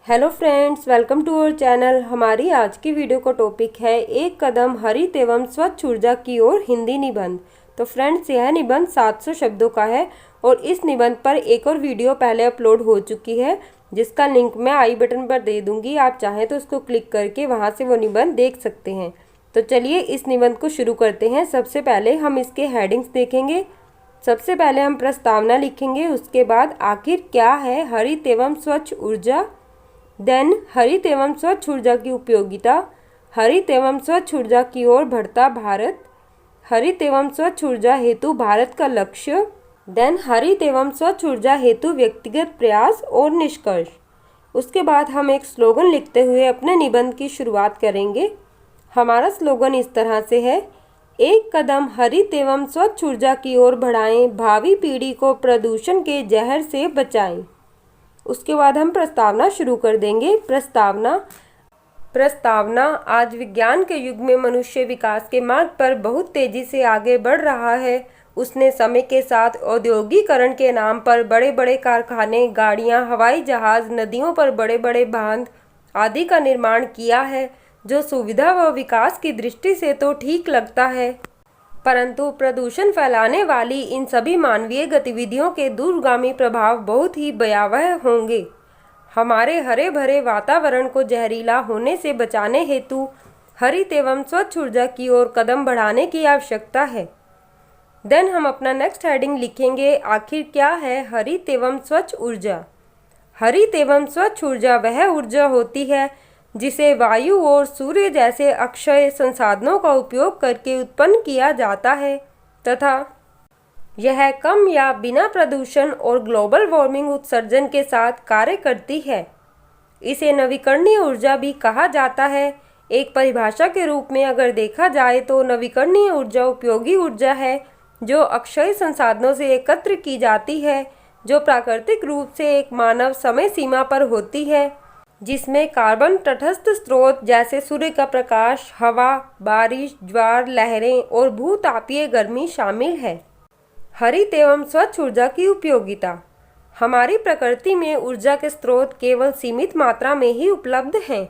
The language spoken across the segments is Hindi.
Hello friends, welcome to our channel. हमारी आज की वीडियो का टॉपिक है एक कदम हरित एवं स्वच्छ ऊर्जा की ओर हिंदी निबंध। तो फ्रेंड्स, यह निबंध 700 शब्दों का है और इस निबंध पर एक और वीडियो पहले अपलोड हो चुकी है जिसका लिंक मैं आई बटन पर दे दूंगी। आप चाहें तो उसको क्लिक करके वहां से वो निबंध देख सकते हैं। तो चलिए इस निबंध को शुरू करते हैं। सबसे पहले हम इसके हेडिंग्स देखेंगे। सबसे पहले हम प्रस्तावना लिखेंगे, उसके बाद आखिर क्या है हरित एवं स्वच्छ ऊर्जा, देन हरित एवं स्वच्छ ऊर्जा की उपयोगिता, हरित एवं स्वच्छ ऊर्जा की ओर बढ़ता भारत, हरित एवं स्वच्छ ऊर्जा हेतु भारत का लक्ष्य, देन हरित एवं स्वच्छ ऊर्जा हेतु व्यक्तिगत प्रयास और निष्कर्ष। उसके बाद हम एक स्लोगन लिखते हुए अपने निबंध की शुरुआत करेंगे। हमारा स्लोगन इस तरह से है, एक कदम हरित एवं स्वच्छ ऊर्जा की ओर बढ़ाएं, भावी पीढ़ी को प्रदूषण के जहर से बचाएं। उसके बाद हम प्रस्तावना शुरू कर देंगे। प्रस्तावना आज विज्ञान के युग में मनुष्य विकास के मार्ग पर बहुत तेजी से आगे बढ़ रहा है। उसने समय के साथ औद्योगिकरण के नाम पर बड़े बड़े कारखाने, गाड़ियां, हवाई जहाज, नदियों पर बड़े बड़े बांध आदि का निर्माण किया है, जो सुविधा व विकास की दृष्टि से तो ठीक लगता है, परंतु प्रदूषण फैलाने वाली इन सभी मानवीय गतिविधियों के दूरगामी प्रभाव बहुत ही भयावह होंगे। हमारे हरे भरे वातावरण को जहरीला होने से बचाने हेतु हरित एवं स्वच्छ ऊर्जा की ओर कदम बढ़ाने की आवश्यकता है। देन हम अपना नेक्स्ट हेडिंग लिखेंगे, आखिर क्या है हरित एवं स्वच्छ ऊर्जा। हरित एवं स्वच्छ ऊर्जा वह ऊर्जा होती है जिसे वायु और सूर्य जैसे अक्षय संसाधनों का उपयोग करके उत्पन्न किया जाता है तथा यह कम या बिना प्रदूषण और ग्लोबल वार्मिंग उत्सर्जन के साथ कार्य करती है। इसे नवीकरणीय ऊर्जा भी कहा जाता है। एक परिभाषा के रूप में अगर देखा जाए तो नवीकरणीय ऊर्जा उपयोगी ऊर्जा है जो अक्षय संसाधनों से एकत्र की जाती है, जो प्राकृतिक रूप से एक मानव समय सीमा पर होती है, जिसमें कार्बन तटस्थ स्रोत जैसे सूर्य का प्रकाश, हवा, बारिश, ज्वार, लहरें और भूतापीय गर्मी शामिल है। हरित एवं स्वच्छ ऊर्जा की उपयोगिता। हमारी प्रकृति में ऊर्जा के स्रोत केवल सीमित मात्रा में ही उपलब्ध हैं।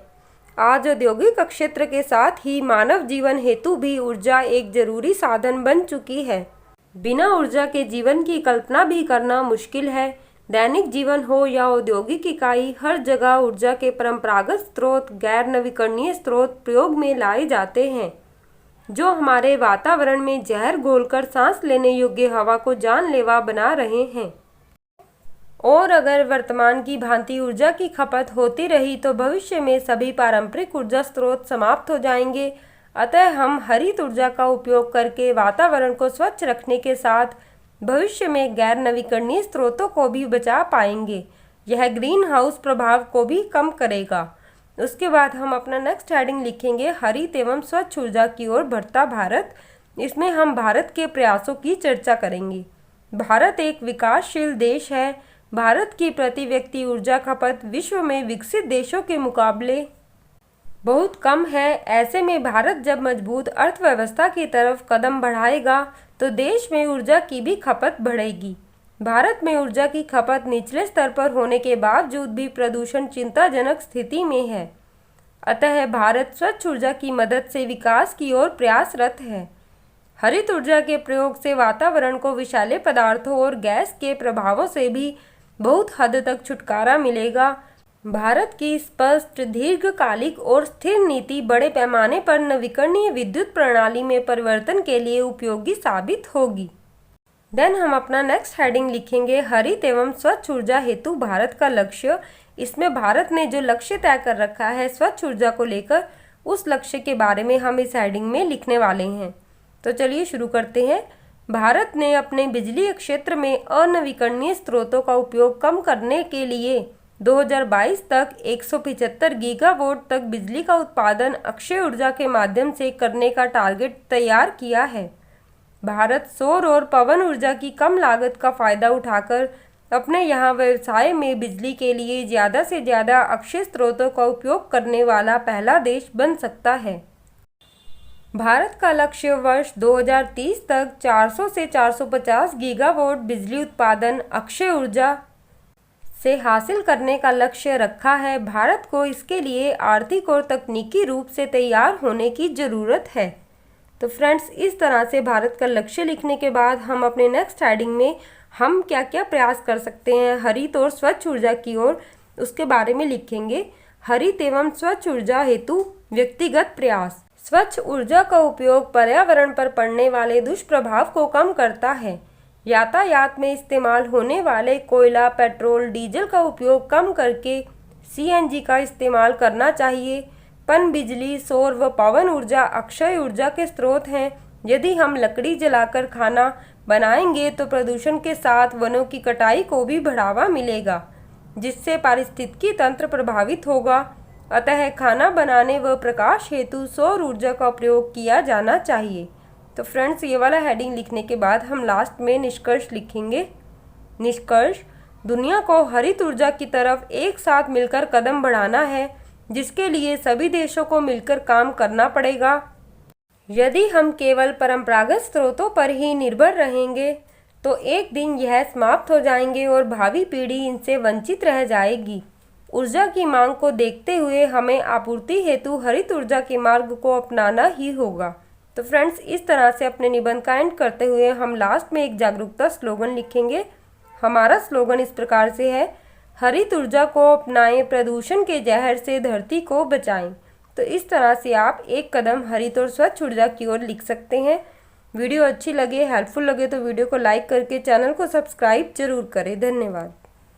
आज औद्योगिक क्षेत्र के साथ ही मानव जीवन हेतु भी ऊर्जा एक जरूरी साधन बन चुकी है। बिना ऊर्जा के जीवन की कल्पना भी करना मुश्किल है। दैनिक जीवन हो या औद्योगिक इकाई, हर जगह ऊर्जा के परंपरागत स्रोत, गैर नवीकरणीय स्रोत प्रयोग में लाए जाते हैं, जो हमारे वातावरण में जहर घोलकर सांस लेने योग्य हवा को जानलेवा बना रहे हैं। और अगर वर्तमान की भांति ऊर्जा की खपत होती रही तो भविष्य में सभी पारंपरिक ऊर्जा स्रोत समाप्त हो जाएंगे। अतः हम हरित ऊर्जा का उपयोग करके वातावरण को स्वच्छ रखने के साथ भविष्य में गैर नवीकरणीय स्रोतों को भी बचा पाएंगे। यह ग्रीन हाउस प्रभाव को भी कम करेगा। उसके बाद हम अपना नेक्स्ट हेडिंग लिखेंगे, हरित एवं स्वच्छ ऊर्जा की ओर बढ़ता भारत। इसमें हम भारत के प्रयासों की चर्चा करेंगे। भारत एक विकासशील देश है। भारत की प्रति व्यक्ति ऊर्जा खपत विश्व में विकसित देशों के मुकाबले बहुत कम है। ऐसे में भारत जब मजबूत अर्थव्यवस्था की तरफ कदम बढ़ाएगा तो देश में ऊर्जा की भी खपत बढ़ेगी। भारत में ऊर्जा की खपत निचले स्तर पर होने के बावजूद भी प्रदूषण चिंताजनक स्थिति में है। अतः भारत स्वच्छ ऊर्जा की मदद से विकास की ओर प्रयासरत है। हरित ऊर्जा के प्रयोग से वातावरण को विषैले पदार्थों और गैस के प्रभावों से भी बहुत हद तक छुटकारा मिलेगा। भारत की स्पष्ट, दीर्घकालिक और स्थिर नीति बड़े पैमाने पर नवीकरणीय विद्युत प्रणाली में परिवर्तन के लिए उपयोगी साबित होगी। देन हम अपना नेक्स्ट हेडिंग लिखेंगे, हरित एवं स्वच्छ ऊर्जा हेतु भारत का लक्ष्य। इसमें भारत ने जो लक्ष्य तय कर रखा है स्वच्छ ऊर्जा को लेकर, उस लक्ष्य के बारे में हम इस हेडिंग में लिखने वाले हैं। तो चलिए शुरू करते हैं। भारत ने अपने बिजली क्षेत्र में अनवीकरणीय स्रोतों का उपयोग कम करने के लिए 2022 तक 175 गीगावाट तक बिजली का उत्पादन अक्षय ऊर्जा के माध्यम से करने का टारगेट तैयार किया है। भारत सौर और पवन ऊर्जा की कम लागत का फायदा उठाकर अपने यहाँ व्यवसाय में बिजली के लिए ज़्यादा से ज़्यादा अक्षय स्रोतों का उपयोग करने वाला पहला देश बन सकता है। भारत का लक्ष्य वर्ष 2030 तक 400 से 450 गीगावाट बिजली उत्पादन अक्षय ऊर्जा से हासिल करने का लक्ष्य रखा है। भारत को इसके लिए आर्थिक और तकनीकी रूप से तैयार होने की ज़रूरत है। तो फ्रेंड्स, इस तरह से भारत का लक्ष्य लिखने के बाद हम अपने नेक्स्ट हेडिंग में हम क्या क्या प्रयास कर सकते हैं हरित और स्वच्छ ऊर्जा की ओर, उसके बारे में लिखेंगे। हरित एवं स्वच्छ ऊर्जा हेतु व्यक्तिगत प्रयास। स्वच्छ ऊर्जा का उपयोग पर्यावरण पर पड़ने वाले दुष्प्रभाव को कम करता है। यातायात में इस्तेमाल होने वाले कोयला, पेट्रोल, डीजल का उपयोग कम करके सीएनजी का इस्तेमाल करना चाहिए। पन बिजली, सौर व पवन ऊर्जा अक्षय ऊर्जा के स्रोत हैं। यदि हम लकड़ी जलाकर खाना बनाएंगे तो प्रदूषण के साथ वनों की कटाई को भी बढ़ावा मिलेगा, जिससे पारिस्थितिकी तंत्र प्रभावित होगा। अतः खाना बनाने व प्रकाश हेतु सौर ऊर्जा का प्रयोग किया जाना चाहिए। तो फ्रेंड्स, ये वाला हेडिंग लिखने के बाद हम लास्ट में निष्कर्ष लिखेंगे। निष्कर्ष: दुनिया को हरित ऊर्जा की तरफ एक साथ मिलकर कदम बढ़ाना है, जिसके लिए सभी देशों को मिलकर काम करना पड़ेगा। यदि हम केवल परंपरागत स्रोतों पर ही निर्भर रहेंगे तो एक दिन यह समाप्त हो जाएंगे और भावी पीढ़ी इनसे वंचित रह जाएगी। ऊर्जा की मांग को देखते हुए हमें आपूर्ति हेतु हरित ऊर्जा के मार्ग को अपनाना ही होगा। तो फ्रेंड्स, इस तरह से अपने निबंध का एंड करते हुए हम लास्ट में एक जागरूकता स्लोगन लिखेंगे। हमारा स्लोगन इस प्रकार से है: हरित ऊर्जा को अपनाएं, प्रदूषण के जहर से धरती को बचाएं। तो इस तरह से आप एक कदम हरित और स्वच्छ ऊर्जा की ओर लिख सकते हैं। वीडियो अच्छी लगे, हेल्पफुल लगे तो वीडियो को लाइक करके चैनल को सब्सक्राइब जरूर करें। धन्यवाद।